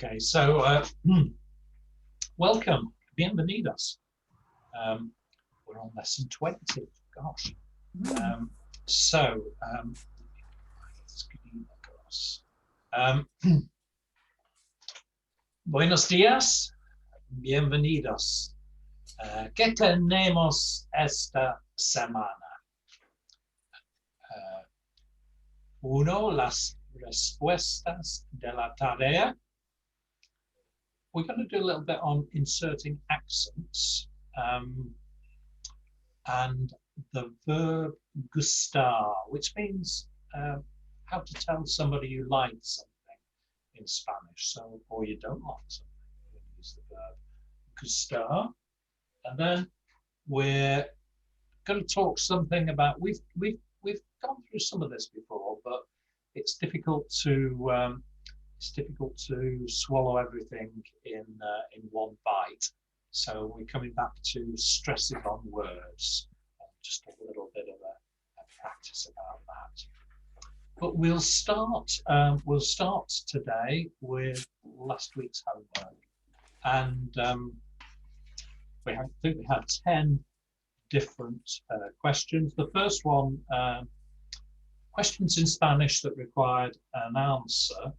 Okay, so welcome, bienvenidos. We're on lesson 20, gosh. Buenos días, bienvenidos. ¿Qué tenemos esta semana? Uno, las respuestas de la tarea. We're going to do a little bit on inserting accents and the verb gustar, which means how to tell somebody you like something in Spanish, so or you don't like something. You use the verb gustar, and then we're going to talk something about we've gone through some of this before, but it's difficult to swallow everything in one bite. So we're coming back to stressing on words, just a little bit of a practice about that. But we'll start today with last week's homework, and I think we had 10 different questions. The first one, questions in Spanish that required an answer,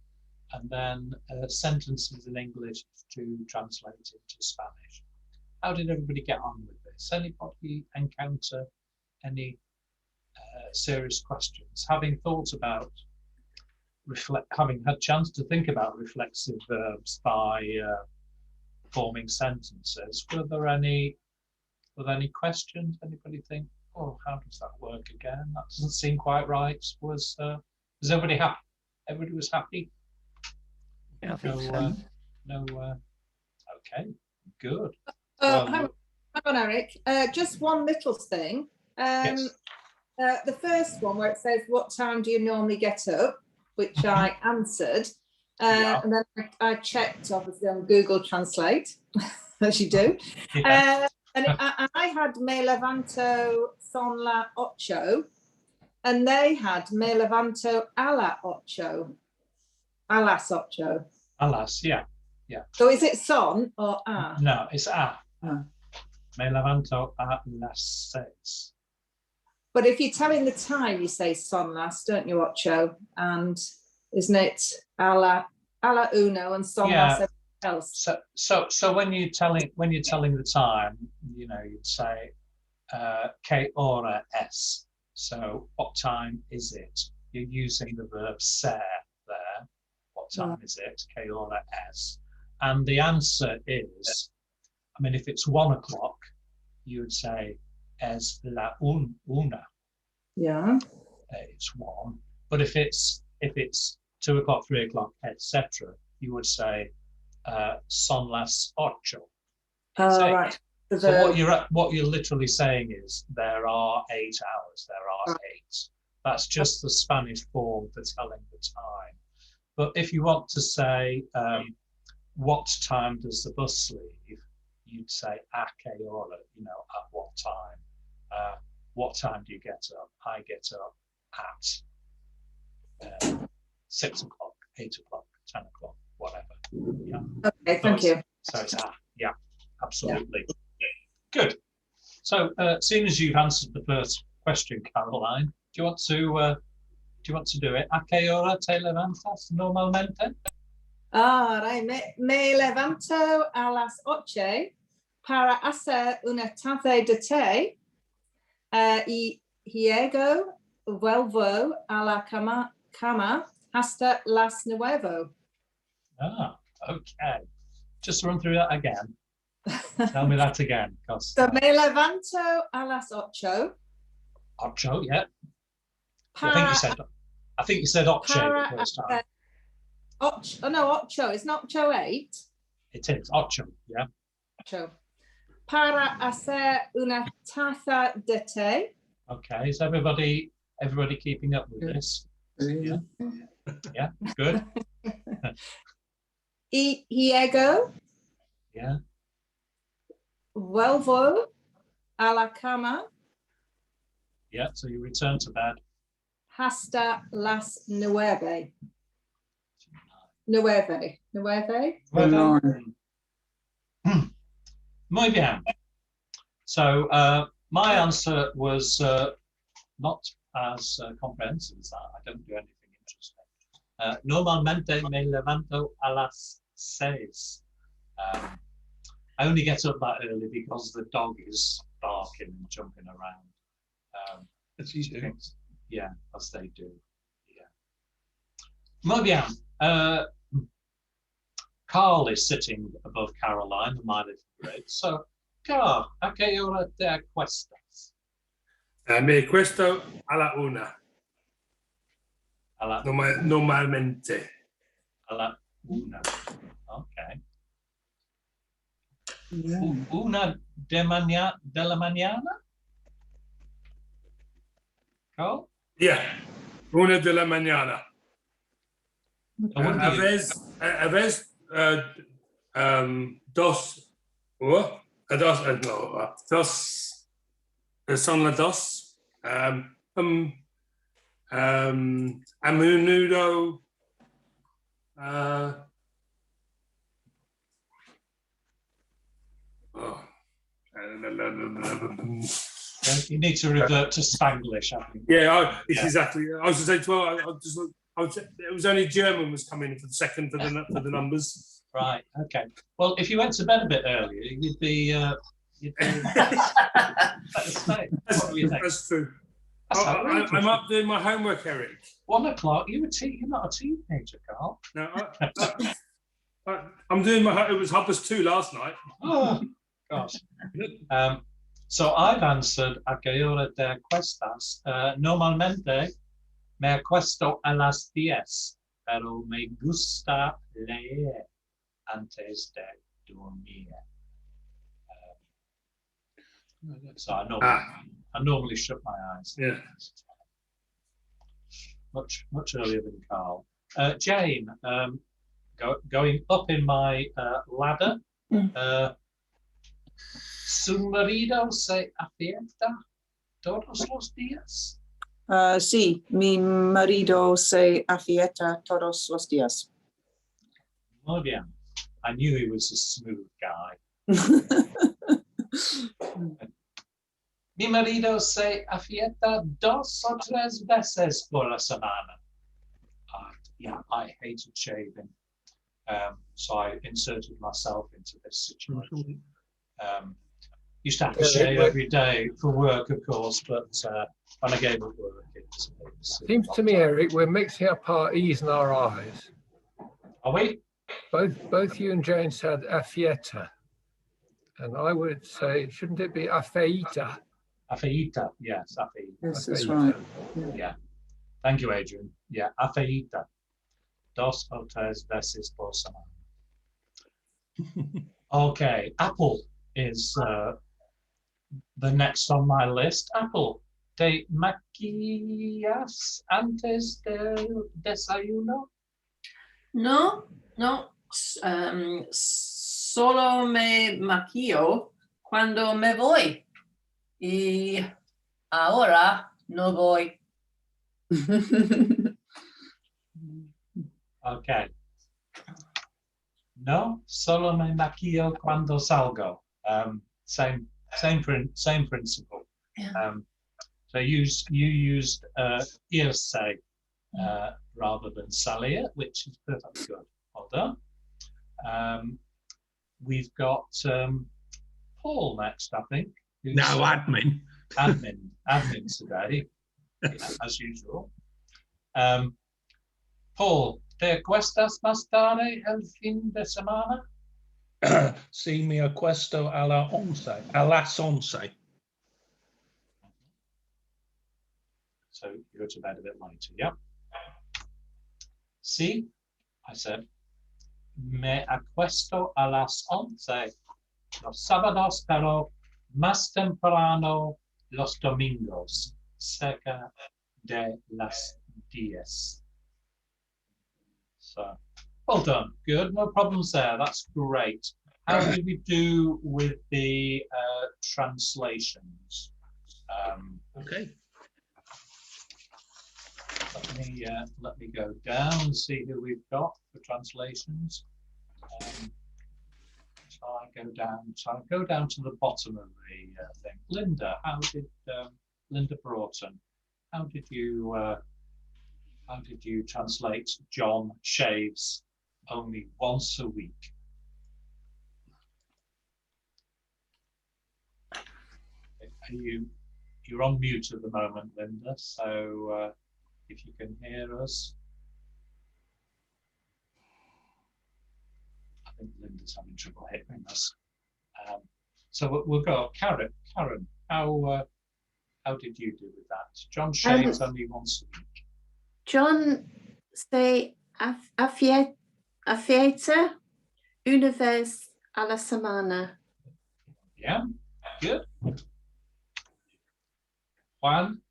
and then sentences in English to translate into Spanish. How did everybody get on with this? Anybody encounter any serious questions? Having thought about having had chance to think about reflexive verbs by forming sentences, were there any questions? Anybody think, oh, how does that work again? That doesn't seem quite right. Was everybody happy? Everybody was happy? Yeah, I think so. Okay, good. Hang on, Eric. Just one little thing. Yes. The first one where it says, "What time do you normally get up?" which I answered, Yeah. and then I checked, obviously, on Google Translate, as you do. Yeah. I had "Me levanto son la ocho," and they had "Me levanto a la ocho." A las ocho. Alas, yeah. So is it son or a? No, it's a. Ah. Me levanto a las 6. But if you're telling the time, you say son las, don't you, ocho? And isn't it a la uno and son las everything else? So when you're telling the time, you'd say que hora es. So what time is it? You're using the verb ser there. What time is it? Que hora es. And the answer is, I mean, if it's 1 o'clock, you would say es la una. Yeah. It's 1. But if it's 2 o'clock, 3 o'clock, etc., you would say son las ocho. Right. So what you're literally saying is there are 8 hours. There are 8. That's just the Spanish form for telling the time. But if you want to say what time does the bus leave, you'd say a que hora, at what time. What time do you get up? I get up at 6 o'clock, 8 o'clock, 10 o'clock, whatever. Yeah. Okay, thank you. So it's yeah, absolutely. Yeah. Good. So seeing as you've answered the first question, Caroline, do you want to do it? ¿A qué hora te levantas normalmente? Right. Me levanto a las 8 para hacer una taza de té y luego vuelvo a la cama hasta las 9. Okay. Just run through that again. Tell me that again. So me levanto a las 8. 8, yeah. I think you said ocho the first time. No, 8. It's not 8. It is ocho, yeah. 8. Para hacer una taza de té. Okay, is everybody keeping up with this? Yeah. Yeah, good. Y luego. Yeah. Vuelvo a la cama. Yeah, so you return to bed. Hasta las 9. Nueve. Nueve. Muy bien. So my answer was not as comprehensive as that. I don't do anything interesting. Normalmente me levanto a las 6. I only get up that early because the dog is barking and jumping around. As you do. Yeah, as they do. Yeah. Muy bien. Carl is sitting above Caroline, the my little grid. So, Carl, a qué hora te acuestas? Me acuesto a la 1, A la, normalmente. a la 1. Okay. Una de la mañana? Carl? Yeah, 1 de la mañana. A vez, dos, son las 2. A menudo, You need to revert to Spanglish, I think. yeah, exactly. I was going to say 12. It was only German was coming for the second for the numbers. Right. Okay. Well, if you went to bed a bit earlier, you'd be. That's true. I'm up doing my homework, Eric. 1 o'clock. You're not a teenager, Carl. No, I'm doing my. It was 2:30 last night. Oh gosh. So I've answered a qué hora te acuestas. Normalmente me acuesto a las 10, pero me gusta leer antes de dormir. So I normally shut my eyes. Yeah. Much earlier than Carl. Jane, going up in my ladder. Su marido se afiesta todos los días. Sí, mi marido se afiesta todos los días. Muy bien. I knew he was a smooth guy. Mi marido se afiesta 2 o 3 veces por la semana. Yeah, I hated shaving. So I inserted myself into this situation. Used to have to shave every day for work, of course, but when I gave up work, it Seems to me, Eric, we're mixing up our E's and our I's. Are we? Both you and Jane said afieta, and I would say, shouldn't it be afeita? Afeita, yes, afeita. Yes, that's right. Yeah. Thank you, Adrian. Yeah, afeita. 2 o 3 veces por semana. Okay, Apple is the next on my list. Apple, ¿te maquillas antes del desayuno? No, solo me maquillo cuando me voy. Y ahora no voy. Okay. No, solo me maquillo cuando salgo. Same principle. Yeah. So you used irse rather than salir, which is perfectly good. Well done. We've got Paul next, I think. No, admin. Admin today, yeah, as usual. Paul, ¿te acuestas más tarde el fin de semana? Sí, me acuesto a las 11. So you go to bed a bit later, yeah? Sí, I said, me acuesto a las 11 los sábados, pero más temprano los domingos, cerca de las 10. So, well done. Good. No problems there. That's great. How did we do with the translations? Okay. Let me go down and see who we've got for translations. Shall I go down? Shall I go down to the bottom of the thing? Linda, how did Linda Broughton? How did you translate John shaves only once a week? You're on mute at the moment, Linda, so if you can hear us. I think Linda's having trouble hearing us. So we'll go. Karen, how did you do with that? John shaves only once a week. John se afeita una vez a la semana. Yeah, good. Juan,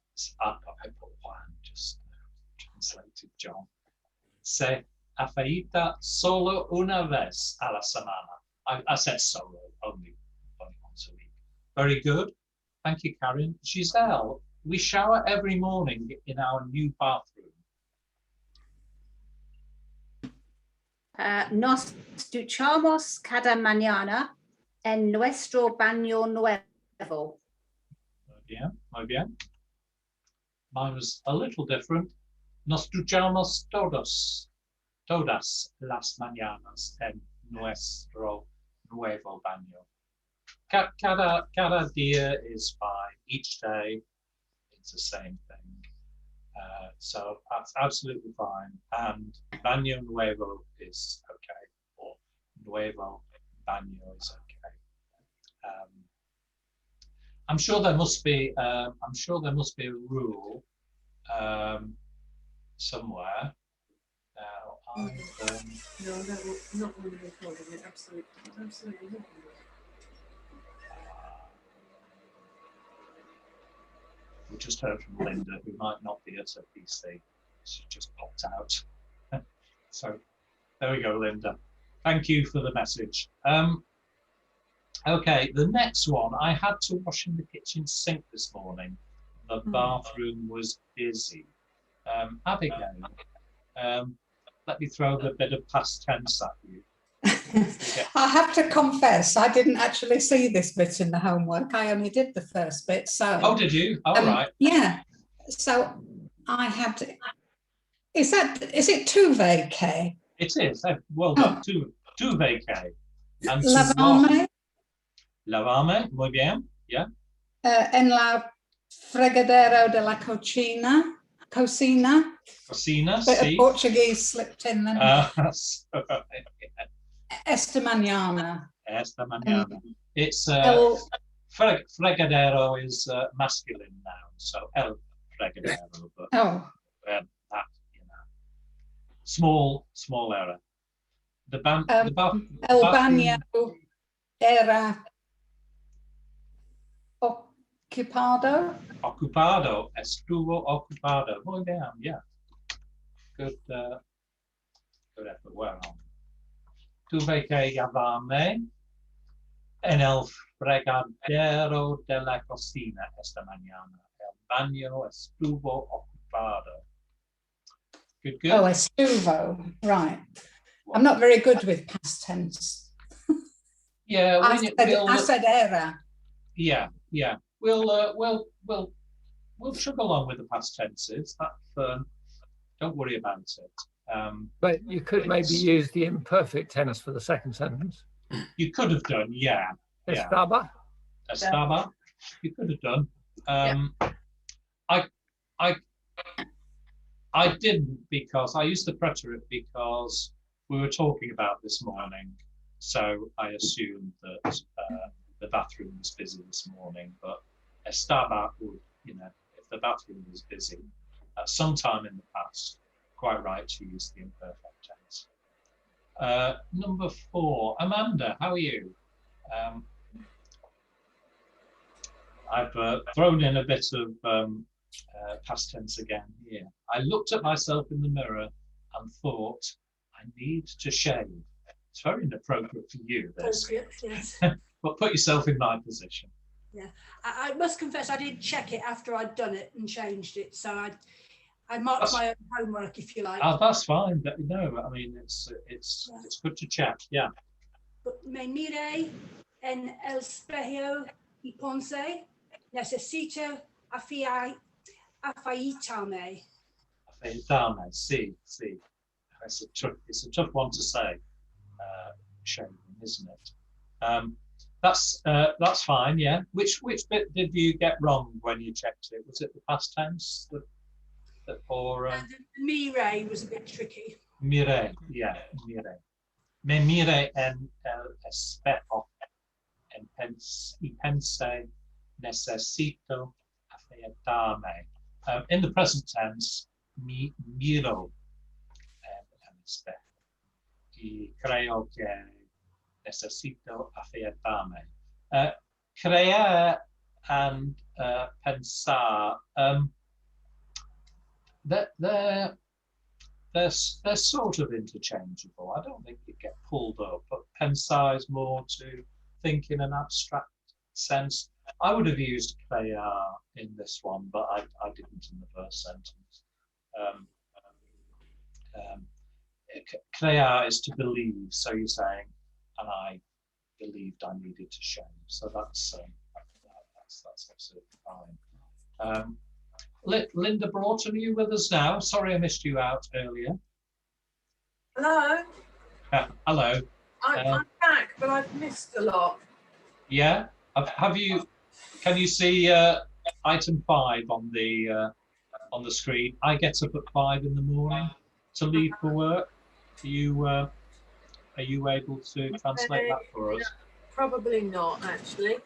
I put Juan, just translated John. Se afeita solo una vez a la semana. I said solo, only once a week. Very good. Thank you, Karen. Giselle, we shower every morning in our new bathroom. Nos duchamos cada mañana en nuestro baño nuevo. Muy bien. Mine was a little different. Nos duchamos todas las mañanas en nuestro nuevo baño. Cada día is fine. Each day, it's the same thing. So that's absolutely fine. And baño nuevo is okay, or nuevo baño is okay. I'm sure there must be a rule somewhere. Now, no, not when we're recording it. Absolutely not. We just heard from Linda, who might not be at her PC. She just popped out. So there we go, Linda. Thank you for the message. Okay, the next one. I had to wash in the kitchen sink this morning. The bathroom was busy. Abigail, let me throw a bit of past tense at you. I have to confess, I didn't actually see this bit in the homework. I only did the first bit. So. Oh, did you? All right. Yeah. So I had to. Is it tu vacay? It is. Well done. Tu vacay. And Lavame. Lavame. Muy bien. Yeah. En la fregadero de la cocina. Cocina. Cocina. Bit of Portuguese slipped in there. Esta mañana. Esta mañana. It's fregadero is masculine noun, so el fregadero. But, that, small error. El baño era ocupado. Ocupado. Estuvo ocupado. Muy bien. Yeah. Good effort. Well on. Tuve que llevarme en el fregadero de la cocina esta mañana. El baño estuvo ocupado. Good. Oh, estuvo. Right. I'm not very good with past tense. Yeah, I said era. Yeah. We'll chug along with the past tenses. Don't worry about it. But you could maybe use the imperfect tense for the second sentence. You could have done, yeah. Estaba. You could have done. I didn't, because I used the preterite because we were talking about this morning. So I assumed that the bathroom was busy this morning. But estaba would, if the bathroom was busy at some time in the past, quite right to use the imperfect tense. Number 4, Amanda, how are you? I've thrown in a bit of past tense again here. I looked at myself in the mirror and thought, I need to shave. It's very inappropriate for you, this. Yes. But put yourself in my position. Yeah, I must confess I did check it after I'd done it and changed it. So I marked my own homework, if you like. Oh, that's fine. But no, I mean it's good to check. Yeah. But me miré en el espejo y pensé, necesito afeitarme. Afeitarme, sí. It's a tough one to say, shaving, isn't it? That's fine. Yeah. Which bit did you get wrong when you checked it? Was it the past tense or? The mire was a bit tricky. Mire, yeah, mire. Me mire en el espejo y pensé, necesito afeitarme. In the present tense, miro en el espejo y creo que necesito afeitarme. Creer and pensar, they're sort of interchangeable. I don't think you get pulled up, but pensar is more to think in an abstract sense. I would have used creer in this one, but I didn't in the first sentence. Creer is to believe, so you're saying, and I believed I needed to shave. So that's absolutely fine. Linda Broughton, are you with us now? Sorry I missed you out earlier. Hello. Hello. I'm back, but I've missed a lot. Yeah. Have you? Can you see item 5 on the screen? I get up at 5 in the morning to leave for work. Are you able to translate that for us? Probably not, actually.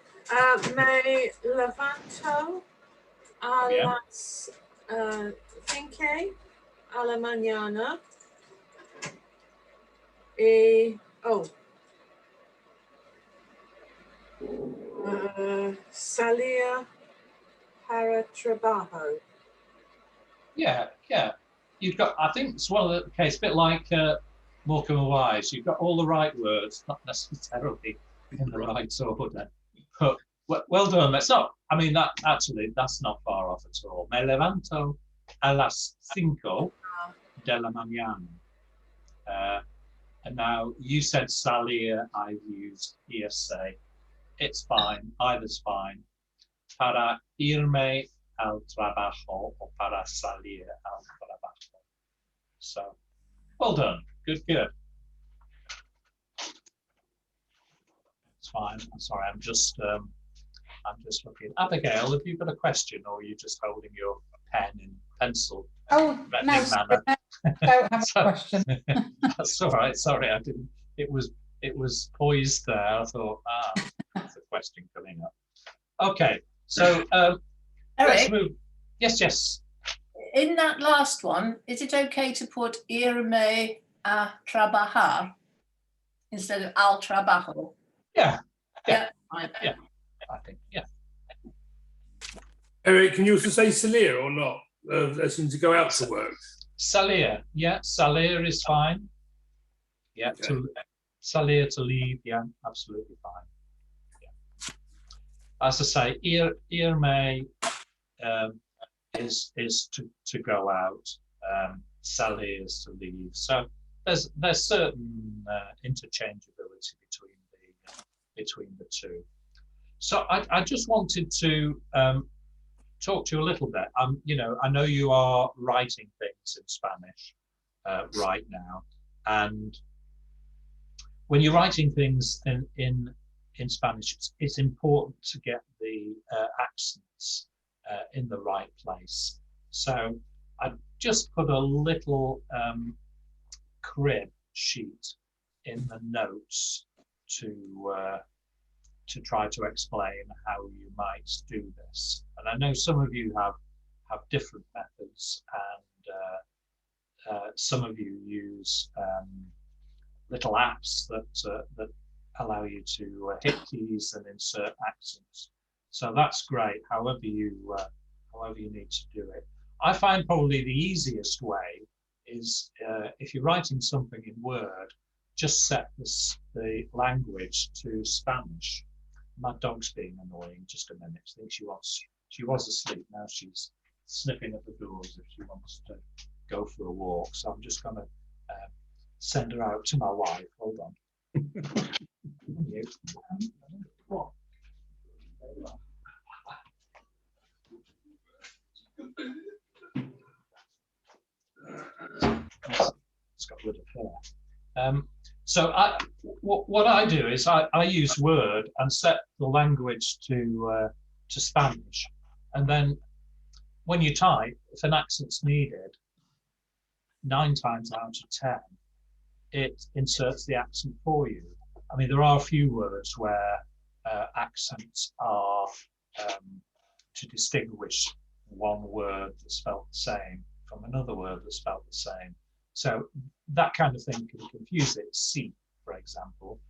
Me levanto a las 5 a la mañana. Salir para trabajo. Yeah. You've got. I think it's one of the case, a bit like Morecambe and Wise. You've got all the right words, not necessarily in the right order. But well done. That's not. I mean, that's not far off at all. Me levanto a las 5 de la mañana. And now you said salir. I've used irse. It's fine. Either's fine. Para irme al trabajo or para salir al trabajo. So, well done. Good. It's fine. I'm sorry. I'm just looking. Abigail, have you got a question, or are you just holding your pen and pencil? Oh, no, I don't have a question. That's all right. Sorry, I didn't. It was poised there. I thought, that's a question coming up. Okay, so let's Eric, move. Yes. in that last one, is it okay to put irme a trabajar instead of al trabajo? Yeah. Fine. Yeah. I think, yeah. Eric, can you also say salir or not? As in to go out to work. Salir, yeah. Salir is fine. Yeah. Okay. Salir to leave. Yeah, absolutely fine. Yeah. As I say, irme is to go out. Salir is to leave. So there's certain interchangeability between the two. So I just wanted to talk to you a little bit. I know you are writing things in Spanish right now, and when you're writing things in Spanish, it's important to get the accents in the right place. So I just put a little crib sheet in the notes to try to explain how you might do this. And I know some of you have different methods, and some of you use little apps that allow you to hit keys and insert accents. So that's great. However you need to do it. I find probably the easiest way is if you're writing something in Word, just set the language to Spanish. My dog's being annoying. Just a minute. I think she was asleep. Now she's sniffing at the doors if she wants to go for a walk. So I'm just going to send her out to my wife. Hold on. What? It's got rid of her. So what I do is I use Word and set the language to Spanish, and then when you type, if an accent's needed, 9 times out of 10, it inserts the accent for you. I mean, there are a few words where accents are to distinguish one word that's spelled the same from another word that's spelled the same. So that kind of thing can confuse it. See, for example,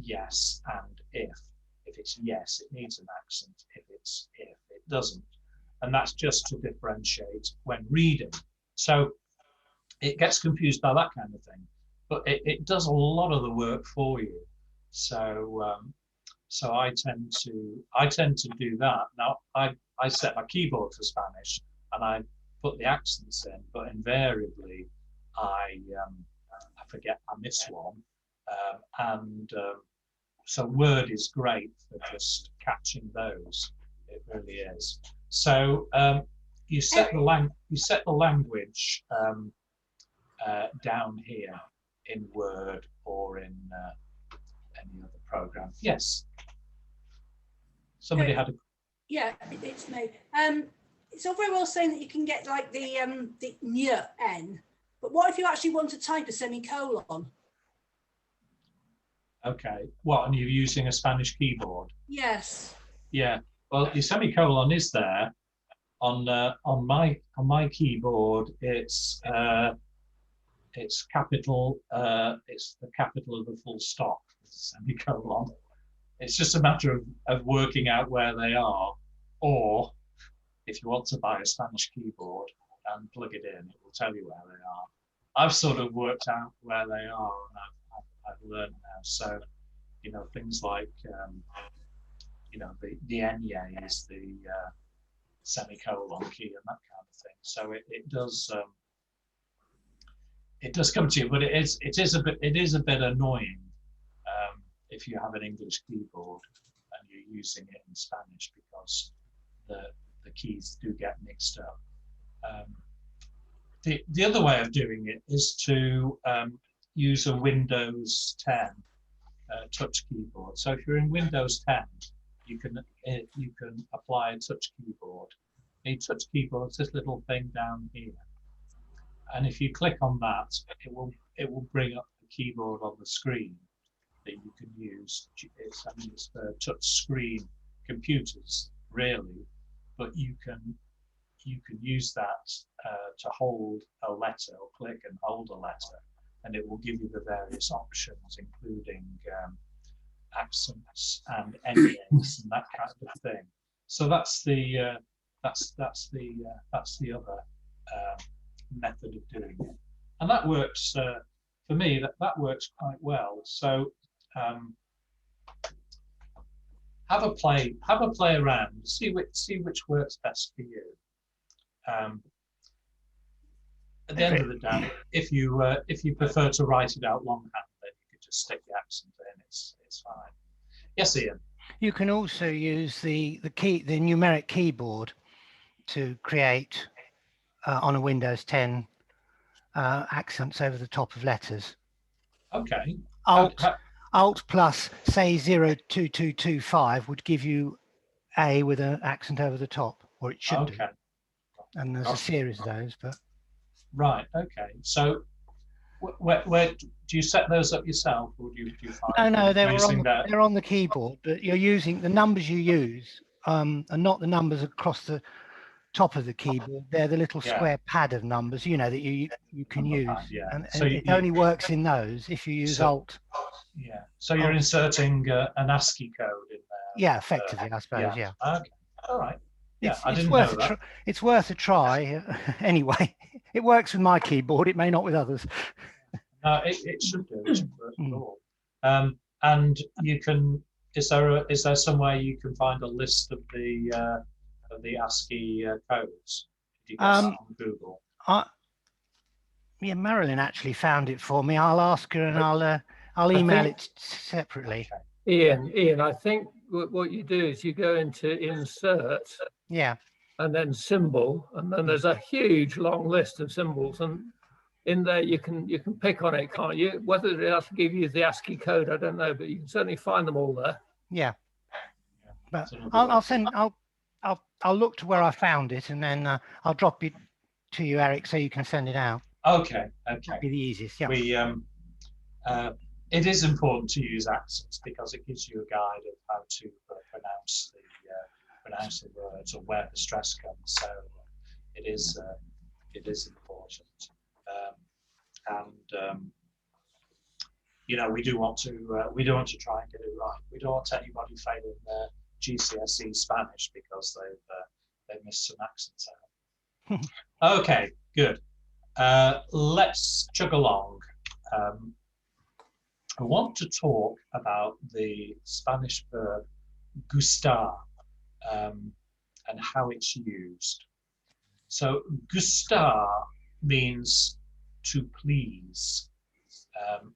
yes and if. If it's yes, it needs an accent. If it's if, it doesn't. And that's just to differentiate when reading. So it gets confused by that kind of thing, but it does a lot of the work for you. So so I tend to do that. Now I set my keyboard for Spanish and I put the accents in, but invariably I forget, I miss one, so Word is great for just catching those. It really is. So you set the language down here in Word or in any other program. Yes. Somebody had a. Yeah, it's me. It's all very well saying that you can get like the n, but what if you actually want to type a semicolon? Okay. What? And you're using a Spanish keyboard? Yes. Yeah. Well, the semicolon is there on my keyboard. It's capital. It's the capital of the full stop. Semicolon. It's just a matter of working out where they are, or if you want to buy a Spanish keyboard and plug it in, it will tell you where they are. I've sort of worked out where they are, and I've learned now. So, you know, things like, you know, the Enye is the semicolon key and that kind of thing. So it does come to you, but it is a bit annoying if you have an English keyboard and you're using it in Spanish, because the keys do get mixed up. The other way of doing it is to use a Windows 10 touch keyboard. So if you're in Windows 10, you can apply a touch keyboard. A touch keyboard is this little thing down here, and if you click on that, it will bring up the keyboard on the screen that you can use. It's for touch screen computers, really, but you can use that to hold a letter, or click and hold a letter, and it will give you the various options, including accents and endings and that kind of thing. So that's the other method of doing it, and that works for me. That works quite well. So have a play around, see which works best for you. At the end of the day, if you prefer to write it out longhand, then you could just stick the accent in. It's fine. Yes, Ian. You can also use the numeric keyboard to create on a Windows 10 accents over the top of letters. Okay. Alt plus say 02225 would give you A with an accent over the top, or it should do. And there's a series of those, but right. Okay. So where do you set those up yourself, or do you find? No, they're on the keyboard, but you're using the numbers you use are not the numbers across the top of the keyboard. They're the little square pad of numbers, you know, that you can use. Yeah. And so it only works in those if you use Alt. Yeah. So you're inserting an ASCII code in there. Yeah, effectively, I suppose. Yeah. Okay. All right. Yeah, it's worth a try. Anyway, it works with my keyboard. It may not with others. No, it should do. It should work at all. And you can. Is there somewhere you can find a list of the the ASCII codes? Did you get that on Google? Yeah, Marilyn actually found it for me. I'll ask her and I'll email it separately. Okay. Ian, I think what you do is you go into insert, yeah, and then symbol, and then there's a huge long list of symbols, and in there you can pick on it, can't you? Whether it has to give you the ASCII code, I don't know, but you can certainly find them all there. Yeah, but I'll look to where I found it, and then I'll drop it to you, Eric, so you can send it out. Okay. That'd be the easiest. Yeah. We it is important to use accents because it gives you a guide of how to pronounce the words or where the stress comes. So it is important, and you know, we do want to try and get it right. We don't want anybody failing their GCSE Spanish because they've missed some accents out. Okay, good. Let's chug along. I want to talk about the Spanish verb gustar and how it's used. So gustar means to please,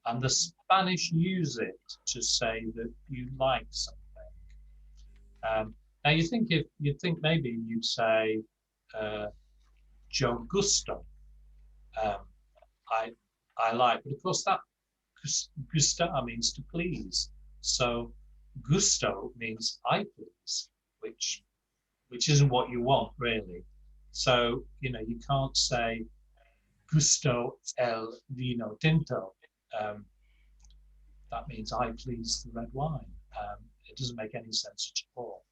and the Spanish use it to say that you like something. Now you'd think maybe you'd say yo gusto, I like, but of course that gustar means to please. So gusto means I please, which isn't what you want really. So you know, you can't say gusto el vino tinto. That means I please the red wine. It doesn't make any sense at all.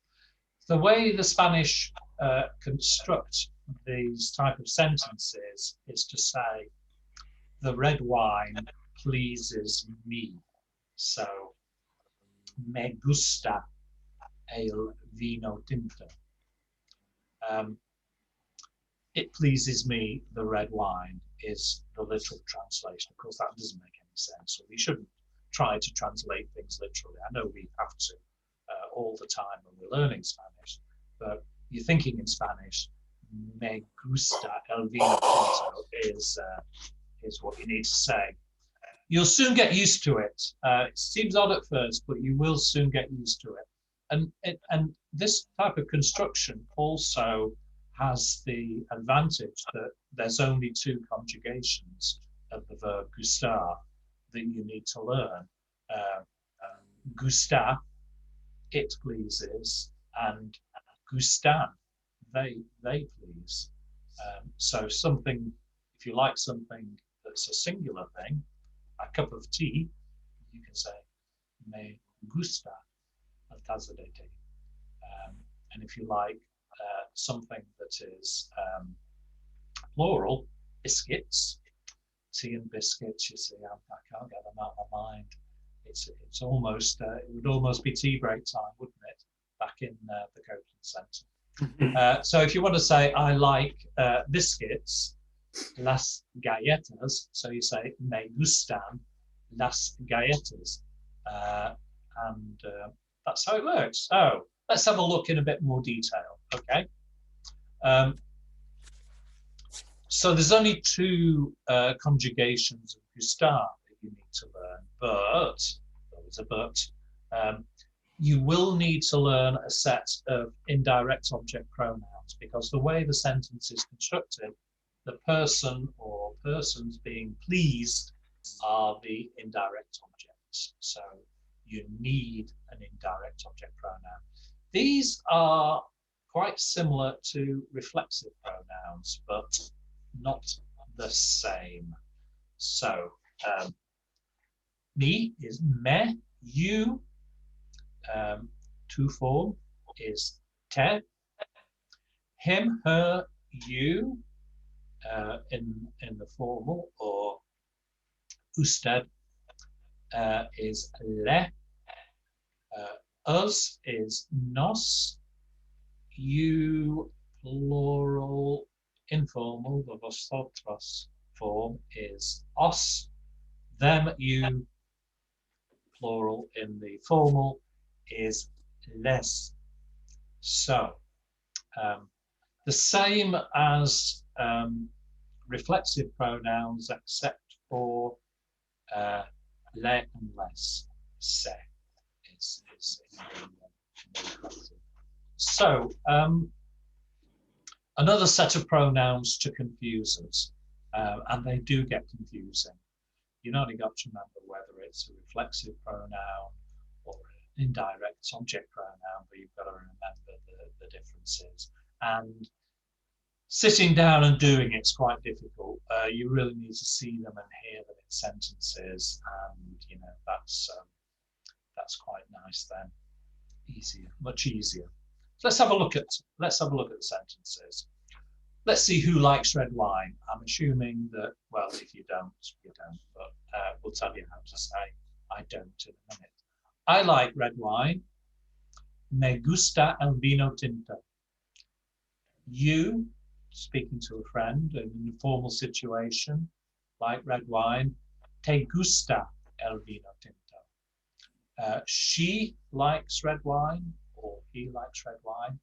The way the Spanish construct these type of sentences is to say the red wine pleases me. So me gusta el vino tinto. It pleases me, the red wine is the literal translation. Of course, that doesn't make any sense. So we shouldn't try to translate things literally. I know we have to all the time when we're learning Spanish, but you're thinking in Spanish, me gusta el vino tinto is what you need to say. You'll soon get used to it. It seems odd at first, but you will soon get used to it. And this type of construction also has the advantage that there's only two conjugations of the verb gustar that you need to learn. Gustar, it pleases, and gustan, they please. So something, if you like something that's a singular thing, a cup of tea, you can say me gusta la taza de té. And if you like something that is plural, biscuits, tea and biscuits, you see, I can't get them out of my mind. It's almost, it would almost be tea break time, wouldn't it, back in the Copeland Centre. So if you want to say, I like biscuits, las galletas, so you say, me gustan las galletas. And that's how it works. So let's have a look in a bit more detail, okay? So there's only two conjugations of gustar that you need to learn, but, there's a but, you will need to learn a set of indirect object pronouns because the way the sentence is constructed, the person or persons being pleased are the indirect objects. So you need an indirect object pronoun. These are quite similar to reflexive pronouns, but not the same. So me is me, you, to form is te, him, her, you, in the formal, or usted is le, us is nos, you plural informal, the vosotros form is os, them, you plural in the formal is les. So The same as reflexive pronouns, except for le and less. Se is in the reflexive. So another set of pronouns to confuse us, and they do get confusing. You've only got to remember whether it's a reflexive pronoun or an indirect subject pronoun, but you've got to remember the differences. And sitting down and doing it's quite difficult. You really need to see them and hear them in sentences, and you know that's quite nice then. Easier, much easier. So let's have a look at the sentences. Let's see who likes red wine. I'm assuming that, well, if you don't, you don't, but we'll tell you how to say I don't in a minute. I like red wine. Me gusta el vino tinto. You, speaking to a friend in an informal situation, like red wine. Te gusta el vino tinto. She likes red wine, or he likes red wine.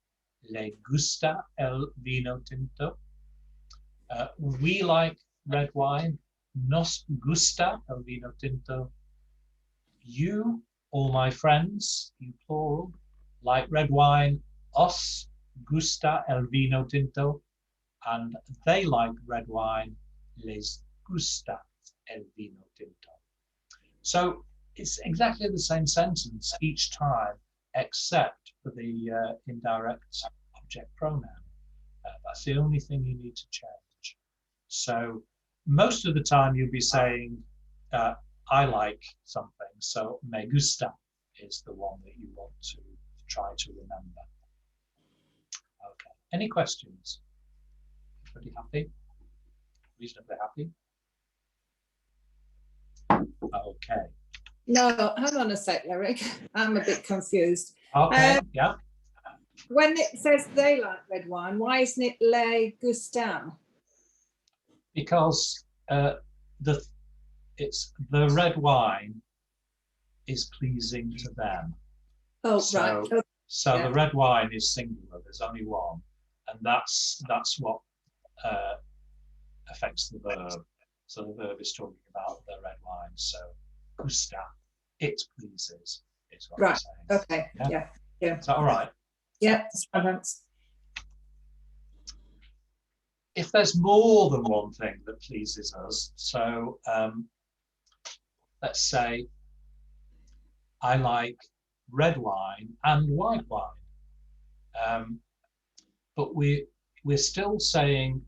Le gusta el vino tinto. We like red wine. Nos gusta el vino tinto. You, all my friends, you plural, like red wine. Os gusta el vino tinto. And they like red wine. Les gusta el vino tinto. So it's exactly the same sentence each time, except for the indirect object pronoun. That's the only thing you need to change. So most of the time you'll be saying, I like something. So me gusta is the one that you want to try to remember. Okay. Any questions? Pretty happy? Reasonably happy? Okay. No, hang on a sec, Eric. I'm a bit confused. Okay, yeah. When it says they like red wine, why isn't it le gustan? Because the red wine is pleasing to them. Oh, so, right. Okay. So Yeah. the red wine is singular. There's only one, and that's what affects the verb. So the verb is talking about the red wine. So gusta, it pleases, is what I'm Right. saying. Okay. Yeah. Yeah. Is that all right? Yeah. That's fine. If there's more than one thing that pleases us, so let's say I like red wine and white wine, but we're still saying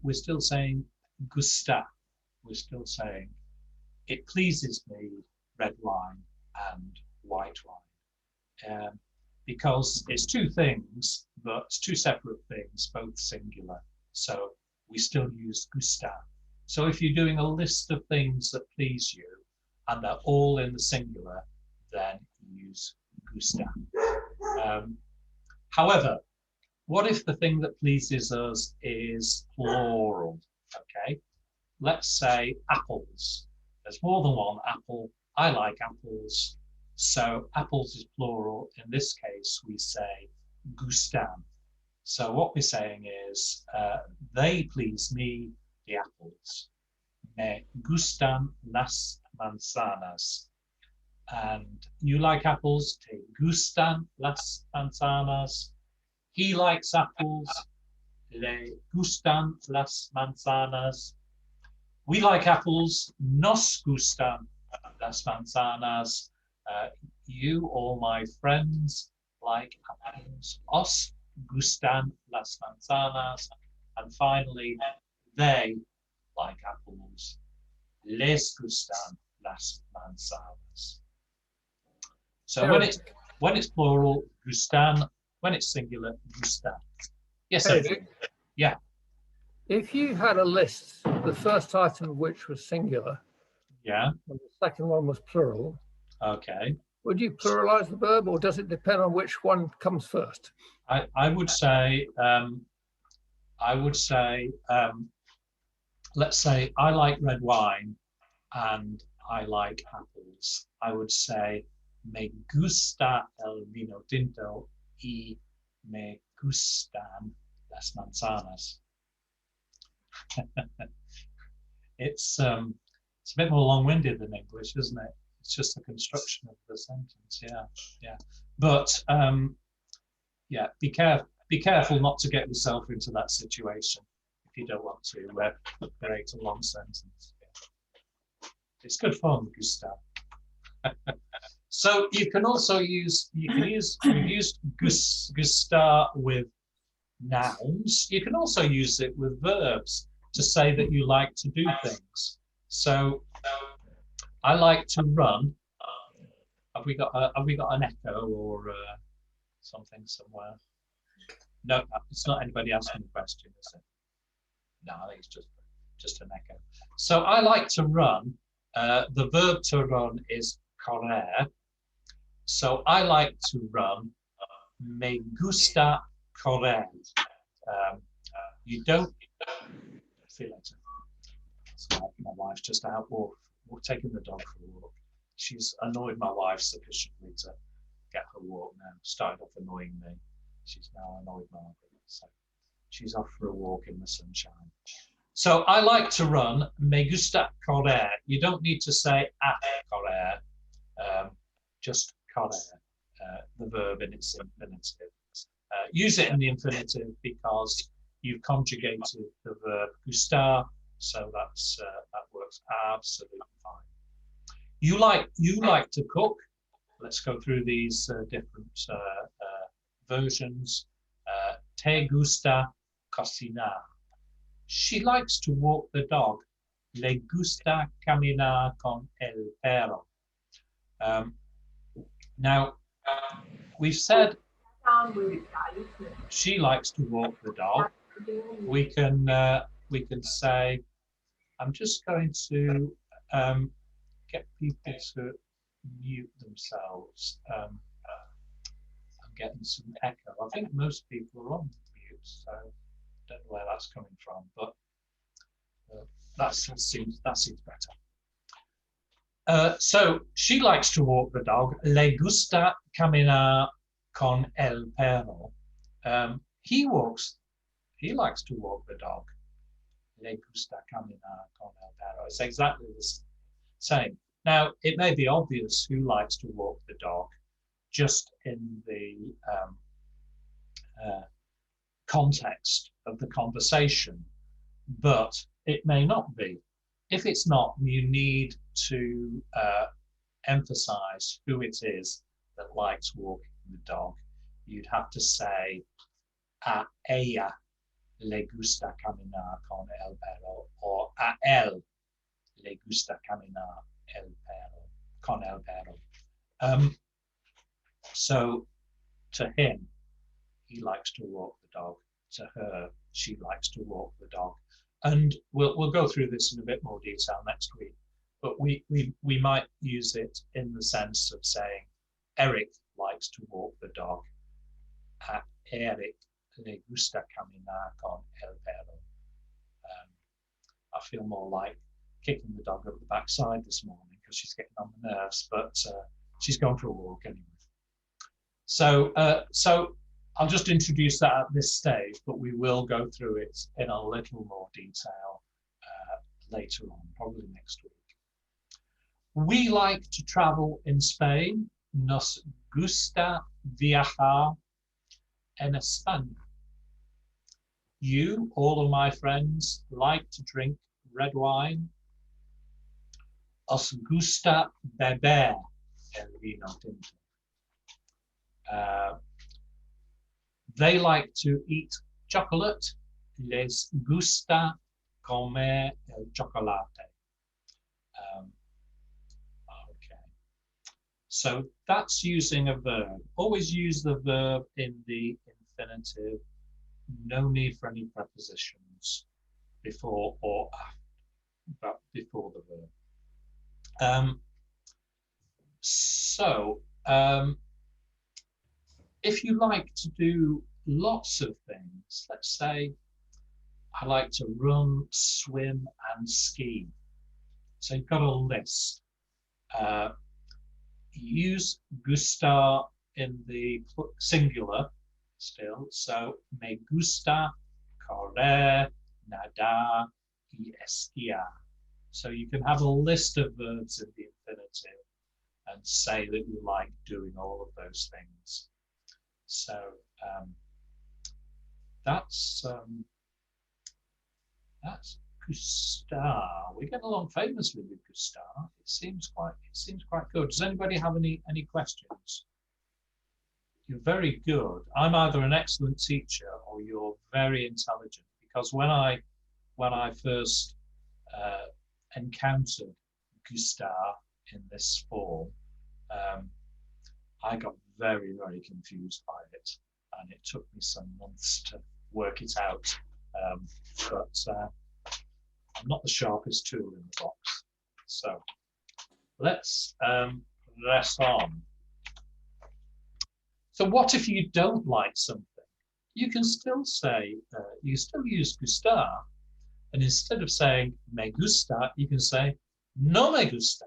gusta. We're still saying it pleases me, red wine and white wine, because it's two things, but it's two separate things, both singular. So we still use gusta. So if you're doing a list of things that please you and they're all in the singular, then you use gusta. However, what if the thing that pleases us is plural? Okay, let's say apples. There's more than one apple. I like apples. So apples is plural. In this case, we say gustan. So what we're saying is, they please me, the apples. Me gustan las manzanas. And you like apples, te gustan las manzanas. He likes apples, le gustan las manzanas. We like apples, nos gustan las manzanas. You, all my friends, like apples, os gustan las manzanas. And finally, they like apples, les gustan las manzanas. So when it's plural, gustan. When it's singular, gustan. Yes, David? Yeah. If you had a list, the first item of which was singular, yeah, and the second one was plural, okay, would you pluralize the verb, or does it depend on which one comes first? I would say, let's say I like red wine and I like apples. I would say, me gusta el vino tinto y me gustan las manzanas. It's a bit more long-winded than English, isn't it? It's just the construction of the sentence. Yeah. But yeah, be careful not to get yourself into that situation if you don't want to create a long sentence. It's good fun, Gustav. So you can also use we've used gustar with nouns. You can also use it with verbs to say that you like to do things. So I like to run. Have we got an echo or something somewhere? No, it's not anybody asking a question, is it? No, I think it's just an echo. So I like to run. The verb to run is correr. So I like to run. Me gusta correr. You don't feel it. So my wife's just out taking the dog for a walk. She's annoyed my wife sufficiently to get her walk now. Started off annoying me. She's now annoyed Margaret. So she's off for a walk in the sunshine. So I like to run. Me gusta correr. You don't need to say a correr. Just correr. The verb in its infinitive. Use it in the infinitive because you've conjugated the verb gustar, so that works absolutely fine. You like to cook. Let's go through these different versions. Te gusta cocinar. She likes to walk the dog. Le gusta caminar con el perro. Now, we've said she likes to walk the dog. We can say, I'm just going to get people to mute themselves. I'm getting some echo. I think most people are on mute, so I don't know where that's coming from, but that seems better. So she likes to walk the dog. Le gusta caminar con el perro. He likes to walk the dog. Le gusta caminar con el perro. It's exactly the same. Now, it may be obvious who likes to walk the dog just in the context of the conversation, but it may not be. If it's not, you need to emphasize who it is that likes walking the dog. You'd have to say, a ella le gusta caminar con el perro, or a él le gusta caminar con el perro. So to him, he likes to walk the dog. To her, she likes to walk the dog. And we'll go through this in a bit more detail next week. But we might use it in the sense of saying, Eric likes to walk the dog. A Eric le gusta caminar con el perro. I feel more like kicking the dog over the backside this morning because she's getting on the nerves, but she's going for a walk anyway. So I'll just introduce that at this stage, but we will go through it in a little more detail later on, probably next week. We like to travel in Spain. Nos gusta viajar en España. You, all of my friends, like to drink red wine. Os gusta beber el vino tinto. They like to eat chocolate. Les gusta comer el chocolate. Okay. So that's using a verb. Always use the verb in the infinitive. No need for any prepositions before or after, but before the verb. If you like to do lots of things, let's say I like to run, swim, and ski. So you've got a list. Use gustar in the singular still. So, me gusta correr, nadar y esquiar. So you can have a list of verbs in the infinitive and say that you like doing all of those things. So that's gustar. We get along famously with gustar. It seems quite good. Does anybody have any questions? You're very good. I'm either an excellent teacher or you're very intelligent, because when I first encountered gustar in this form, I got very, very confused by it, and it took me some months to work it out. But I'm not the sharpest tool in the box. So let's press on. So what if you don't like something? You can still say, you still use gustar, and instead of saying me gusta, you can say no me gusta.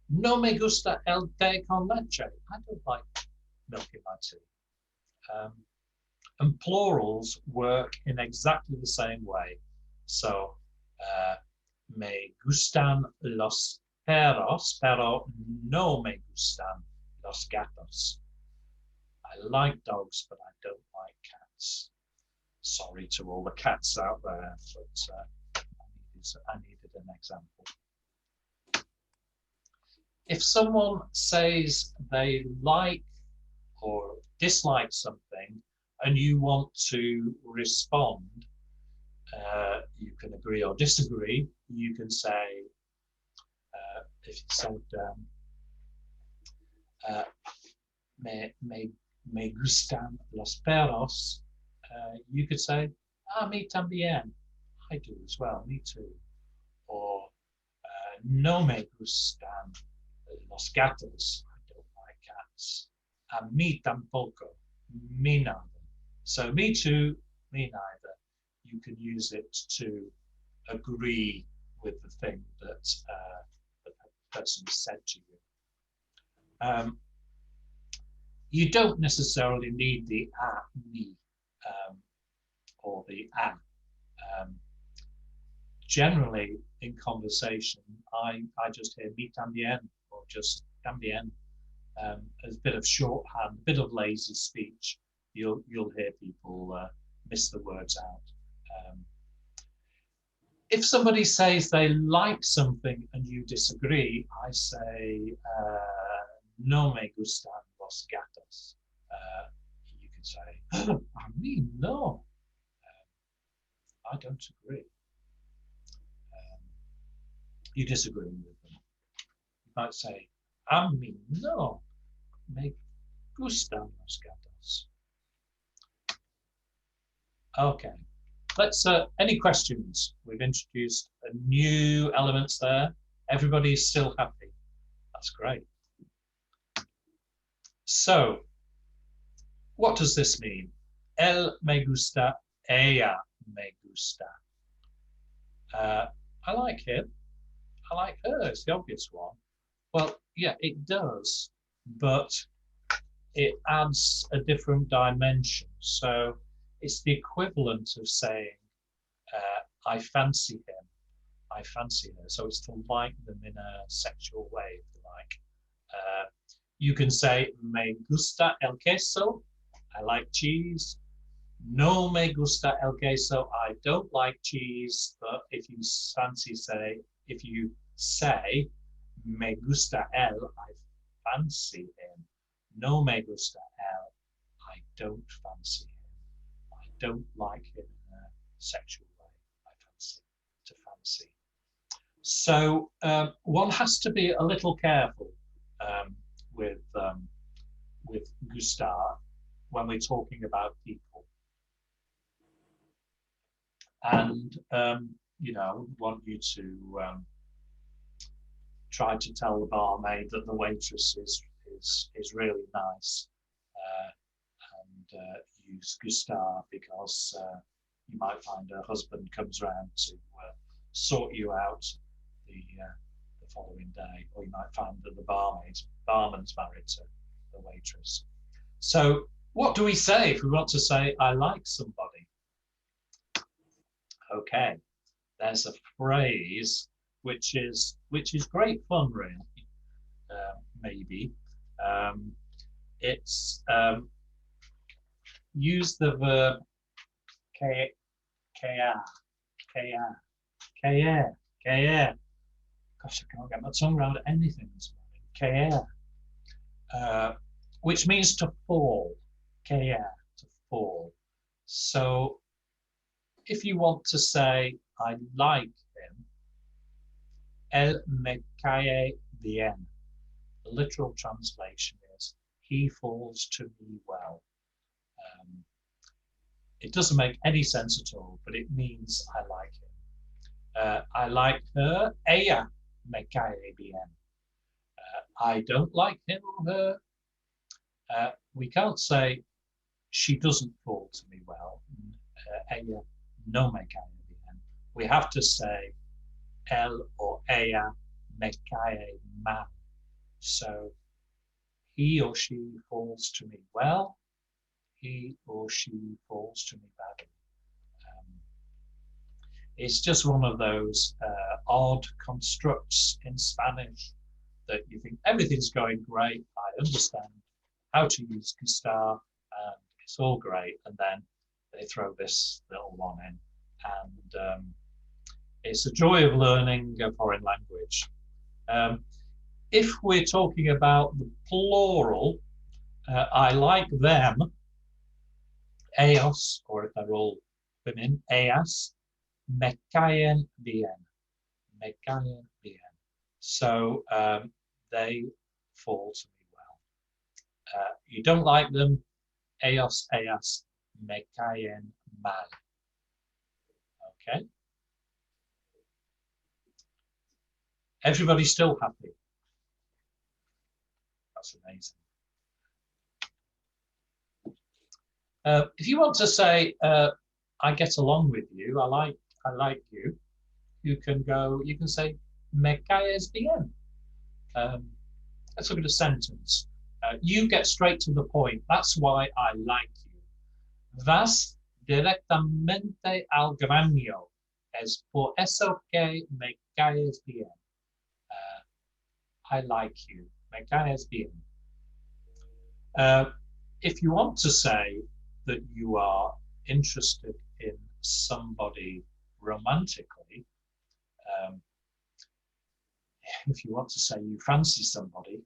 No me gusta el té con leche. I don't like milk in my tea. And plurals work in exactly the same way. So, me gustan los perros, pero no me gustan los gatos. I like dogs, but I don't like cats. Sorry to all the cats out there, but I needed an example. If someone says they like or dislike something and you want to respond, you can agree or disagree. You can say, if you said, me gustan los perros, you could say, me también. I do as well, me too. Or, no me gustan los gatos. I don't like cats. A mí tampoco. Me neither. So me too, me neither. You can use it to agree with the thing that the person said to you. You don't necessarily need the me or the a. Generally, in conversation, I just hear mi también or just también as a bit of shorthand, a bit of lazy speech. You'll hear people miss the words out. If somebody says they like something and you disagree, I say no me gustan los gatos. You can say, I mean, no, I don't agree. You disagree with them. You might say, a mí no me gustan los gatos. Okay, let's, any questions? We've introduced new elements there. Everybody's still happy. That's great. So, what does this mean? Él me gusta, ella me gusta. I like him. I like her, it's the obvious one. Well, yeah, it does, but it adds a different dimension. So it's the equivalent of saying, I fancy him, I fancy her. So it's to like them in a sexual way, if you like. You can say, me gusta el queso, I like cheese. No me gusta el queso, I don't like cheese. But if you if you say, me gusta él, I fancy him. No me gusta él, I don't fancy him. I don't like him in a sexual way. I fancy, to fancy. So one has to be a little careful with gustar when we're talking about people. And you know, I wouldn't want you to try to tell the barmaid that the waitress is really nice and use gustar, because you might find her husband comes round to sort you out the following day, or you might find that the barman's married to the waitress. So What do we say if we want to say I like somebody? Okay, there's a phrase which is great fun, really. Maybe it's use the verb care. Gosh, I can't get my tongue around anything this morning. Care, which means to fall. Care, to fall. So if you want to say I like him, él me cae bien. The literal translation is he falls to me well. It doesn't make any sense at all, but it means I like him. I like her, ella me cae bien. I don't like him or her. We can't say she doesn't fall to me well. Ella no me cae bien. We have to say él or ella me cae mal. So he or she falls to me well. He or she falls to me badly. It's just one of those odd constructs in Spanish that you think everything's going great. I understand how to use gustar, and it's all great. And then they throw this little one in, and it's a joy of learning a foreign language. If we're talking about the plural, I like them. Ellos, or if they're all women, ellas, me caen bien. Me caen bien. So they fall to me well. You don't like them, ellos, ellas, me caen mal. Okay. Everybody's still happy. That's amazing. If you want to say, I get along with you, I like you, you can say, me caes bien. Let's look at a sentence. You get straight to the point. That's why I like you. Vas directamente al grano. Es por eso que me caes bien. I like you. Me caes bien. If you want to say that you are interested in somebody romantically, if you want to say you fancy somebody,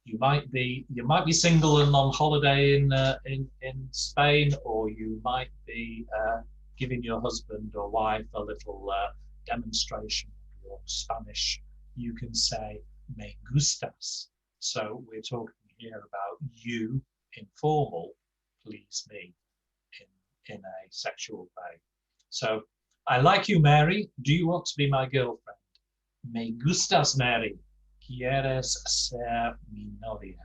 you might be single and on holiday in Spain, or you might be giving your husband or wife a little demonstration of your Spanish. You can say me gustas. So we're talking here about you, informal, please me, in a sexual way. So I like you, Mary. Do you want to be my girlfriend? Me gustas, Mary. ¿Quieres ser mi novia?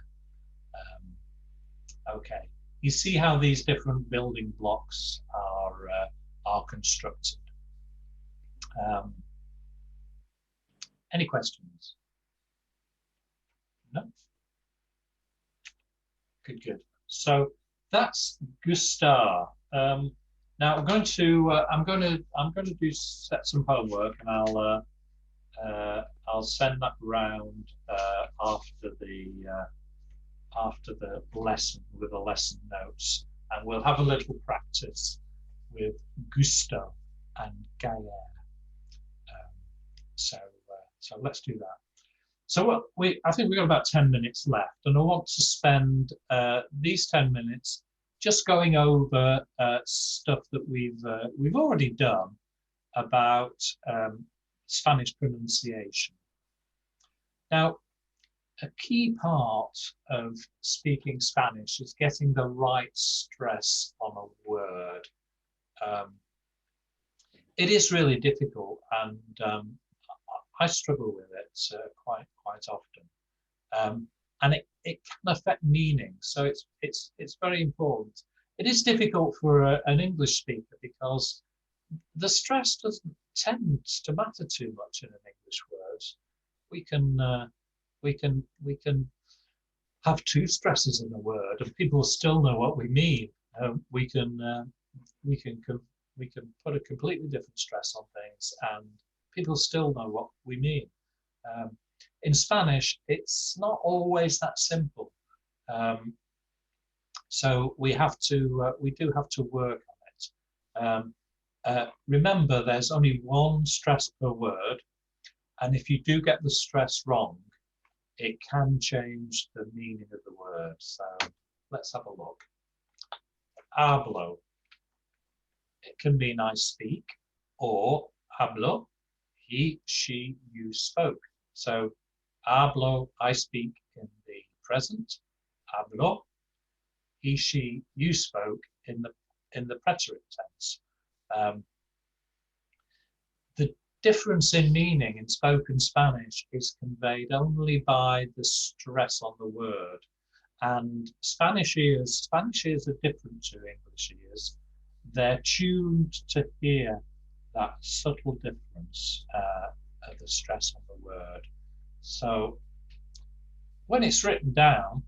Okay. You see how these different building blocks are constructed. Any questions? No. Good. So that's gustar. Now I'm going to set some homework, and I'll send that round after the lesson with the lesson notes, and we'll have a little practice with gusto and galler. So let's do that. So I think we've got about 10 minutes left, and I want to spend these 10 minutes just going over stuff that we've already done about Spanish pronunciation. Now, a key part of speaking Spanish is getting the right stress on a word. It is really difficult, and I struggle with it quite often, and it can affect meaning. So it's very important. It is difficult for an English speaker because the stress doesn't tend to matter too much in an English word. We can have two stresses in a word, and people still know what we mean. We can put a completely different stress on things, and people still know what we mean. In Spanish, it's not always that simple. So we do have to work on it. Remember, there's only one stress per word, and if you do get the stress wrong, it can change the meaning of the word. So let's have a look. Hablo. It can mean I speak, or hablo, he, she, you spoke. So hablo, I speak in the present. Hablo, he, she, you spoke in the preterite tense. The difference in meaning in spoken Spanish is conveyed only by the stress on the word. And Spanish ears are different to English ears. They're tuned to hear that subtle difference of the stress on the word. So when it's written down,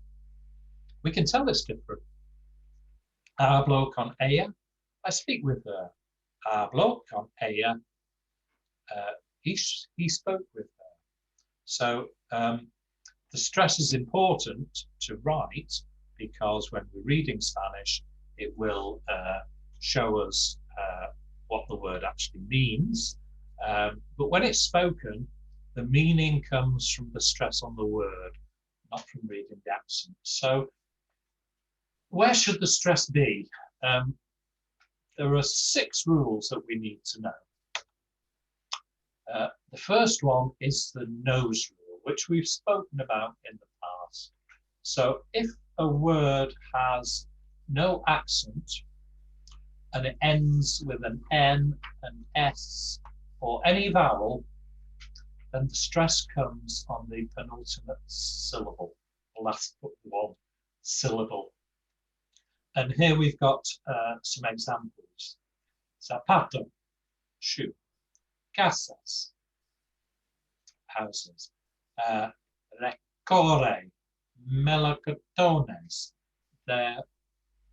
we can tell it's different. Hablo con ella, I speak with her. Hablo con ella, he spoke with her. So the stress is important to write, because when we're reading Spanish, it will show us what the word actually means. But when it's spoken, the meaning comes from the stress on the word, not from reading the accent. So where should the stress be? There are 6 rules that we need to know. The first one is the nose rule, which we've spoken about in the past. So if a word has no accent and it ends with an N, an S, or any vowel, then the stress comes on the penultimate syllable, the last one syllable. And here we've got some examples. Zapato, shoe. Casas, houses. Recore, melocotones. Their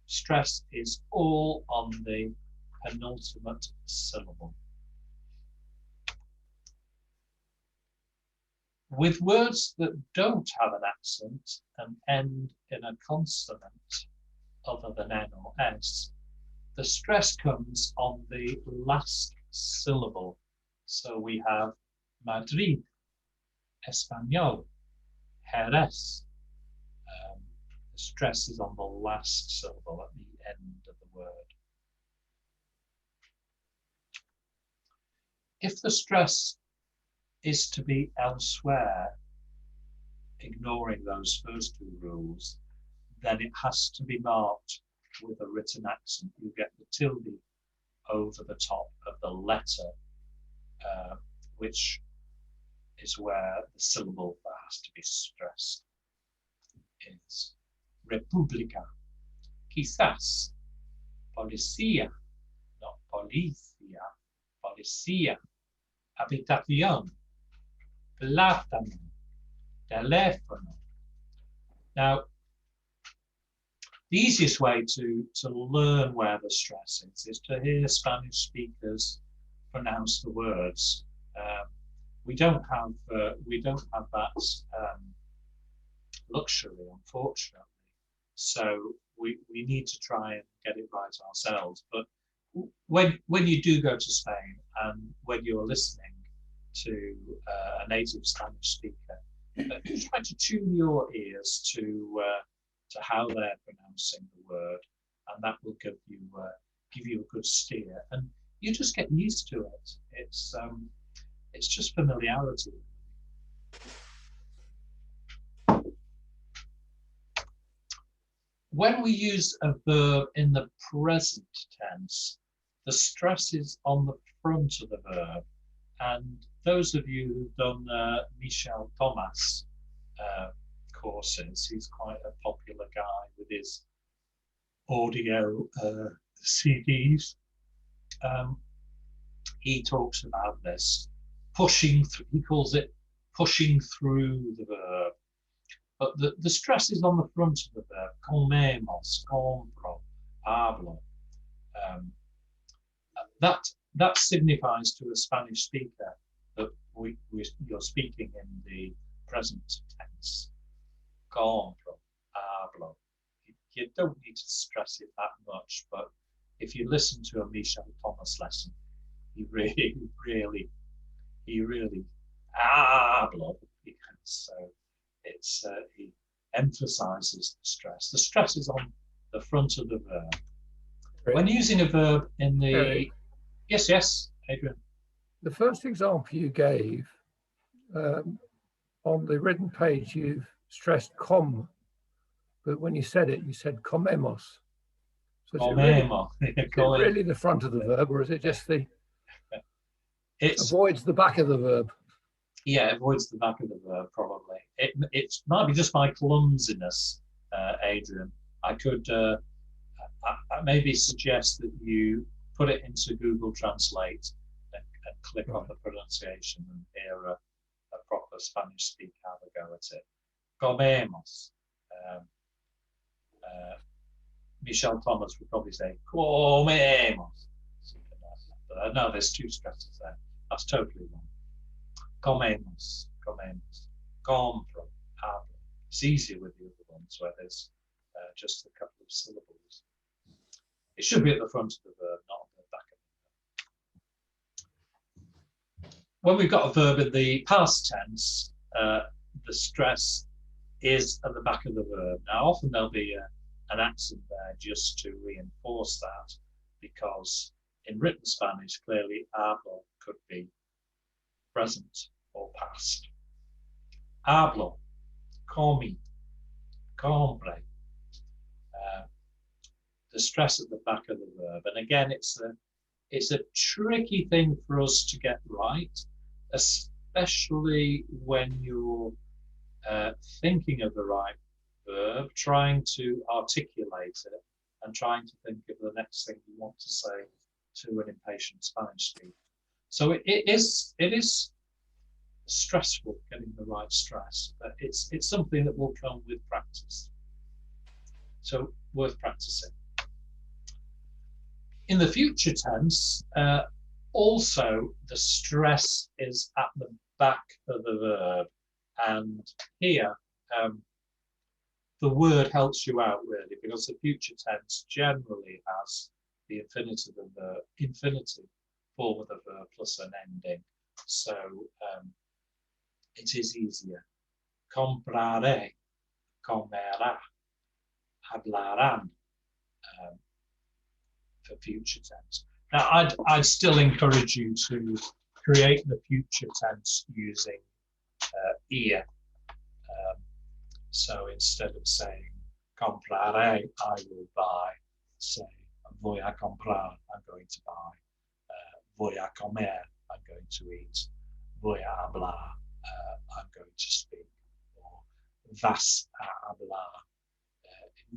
stress is all on the penultimate syllable. With words that don't have an accent and end in a consonant other than N or S, the stress comes on the last syllable. So we have Madrid, Español, Jerez. The stress is on the last syllable at the end of the word. If the stress is to be elsewhere, ignoring those first 2 rules, then it has to be marked with a written accent. You get the tilde over the top of the letter, which is where the syllable that has to be stressed is. República, quizás. Policía, not policia, policía. Habitación, plátano, teléfono. Now, the easiest way to learn where the stress is to hear Spanish speakers pronounce the words. We don't have that luxury, unfortunately. So we need to try and get it right ourselves. But when you do go to Spain and when you're listening to a native Spanish speaker, try to tune your ears to how they're pronouncing the word, and that will give you a good steer. And you just get used to it. It's just familiarity. When we use a verb in the present tense, the stress is on the front of the verb. And those of you who've done Michel Thomas courses, he's quite a popular guy with his audio CDs. He talks about this, he calls it pushing through the verb. but the stress is on the front of the verb. Comemos, compro, hablo. That signifies to a Spanish speaker that you're speaking in the present tense. Compro, hablo. You don't need to stress it that much, but if you listen to a Michel Thomas lesson, he really hablo, because it's he emphasizes the stress. The stress is on the front of the verb. When using a verb in the yes, Adrian. The first example you gave on the written page, you've stressed com, but when you said it, you said comemos. So is it really the front of the verb, or is it just the? It avoids the back of the verb. Yeah, it avoids the back of the verb probably. It might be just my clumsiness, Adrian. I could I maybe suggest that you put it into Google Translate and click on the pronunciation and hear a proper Spanish speaker have a go at it. Comemos. Michel Thomas would probably say comemos. But no, there's two stresses there. That's totally wrong. Comemos, compro, hablo. It's easier with the other ones where there's just a couple of syllables. It should be at the front of the verb, not on the back of the verb. When we've got a verb in the past tense, the stress is at the back of the verb. Now, often there'll be an accent there just to reinforce that, because in written Spanish, clearly hablo could be present or past. Hablo, comi, compre. The stress at the back of the verb, and again, it's a tricky thing for us to get right, especially when you're thinking of the right verb, trying to articulate it, and trying to think of the next thing you want to say to an impatient Spanish speaker. So it is stressful getting the right stress, but it's something that will come with practice. So worth practicing. In the future tense, also the stress is at the back of the verb, and here the word helps you out really, because the future tense generally has the infinitive form of the verb plus an ending, so it is easier. Compraré, comerá, hablarán. For future tense. Now, I'd still encourage you to create the future tense using ir. So instead of saying compraré, I will buy, say voy a comprar, I'm going to buy. Voy a comer, I'm going to eat. Voy a hablar, I'm going to speak. Or vas a hablar,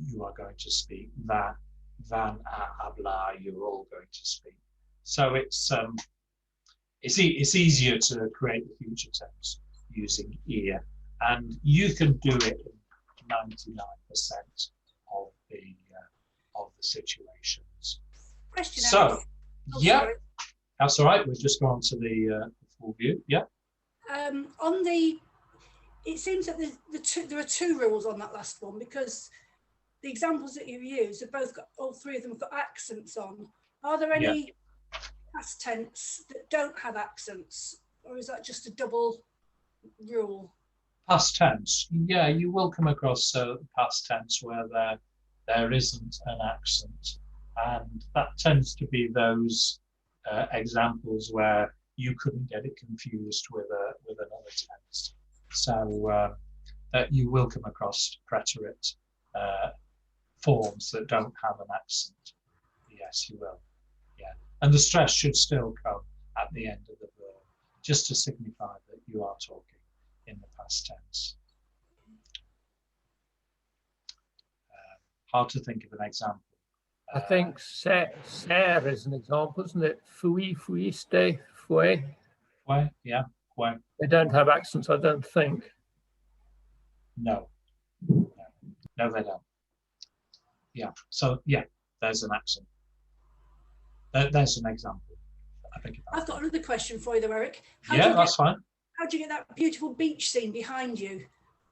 you are going to speak. Van a hablar, you're all going to speak. So it's easier to create the future tense using ir, and you can do it in 99% of the situations. Question. So, yeah, that's all right. We've just gone to the full view. Yeah. On the, it seems that there are two rules on that last one, because the examples that you've used have both got, all three of them have got accents on. Are there any past tense that don't have accents, or is that just a double rule? Past tense, yeah, you will come across past tense where there isn't an accent, and that tends to be those examples where you couldn't get it confused with another tense. So you will come across preterite forms that don't have an accent. Yes, you will. Yeah, and the stress should still come at the end of the verb, just to signify that you are talking in the past tense. Hard to think of an example. I think ser is an example, isn't it? Fui, fuiste, fue. Fue, yeah, fue. They don't have accents, I don't think. No, No, they don't. Yeah. So yeah, there's an accent. There's an example. I think I've got another question for you, though, Eric. That's fine. How do you get that beautiful beach scene behind you?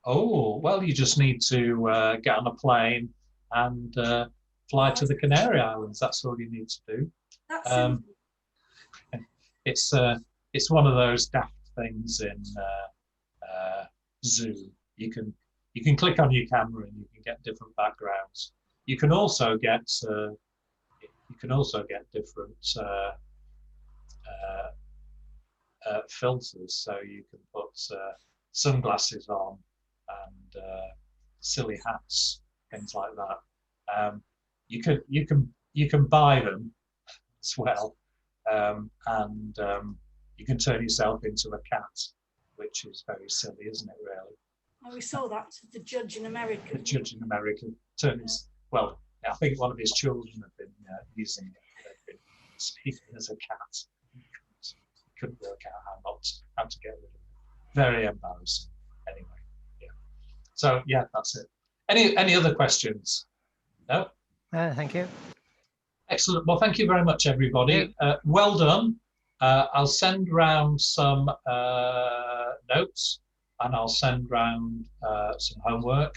Oh, well, you just need to get on a plane and fly to the Canary Islands. That's all you need to do. That's simple. It's one of those daft things in Zoom. You can click on your camera and you can get different backgrounds. You can also get different filters. So you can put sunglasses on and silly hats, things like that. You can buy them as well, and you can turn yourself into a cat, which is very silly, isn't it? Really. Oh, we saw that. The judge in America. The judge in America turns. Well, I think one of his children have been using it. They've been speaking as a cat. Couldn't work out how to get rid of it. Very embarrassing. Anyway, yeah. So yeah, that's it. Any other questions? No. Thank you. Excellent. Well, thank you very much, everybody. Well done. I'll send round some notes, and I'll send round some homework.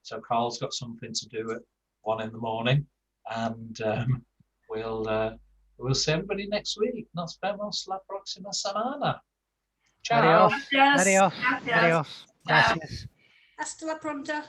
So Carl's got something to do at 1 in the morning, and we'll see everybody next week. Nos vemos la próxima semana. Ciao. Adios. Adios. Adios. Gracias. Hasta la pronta.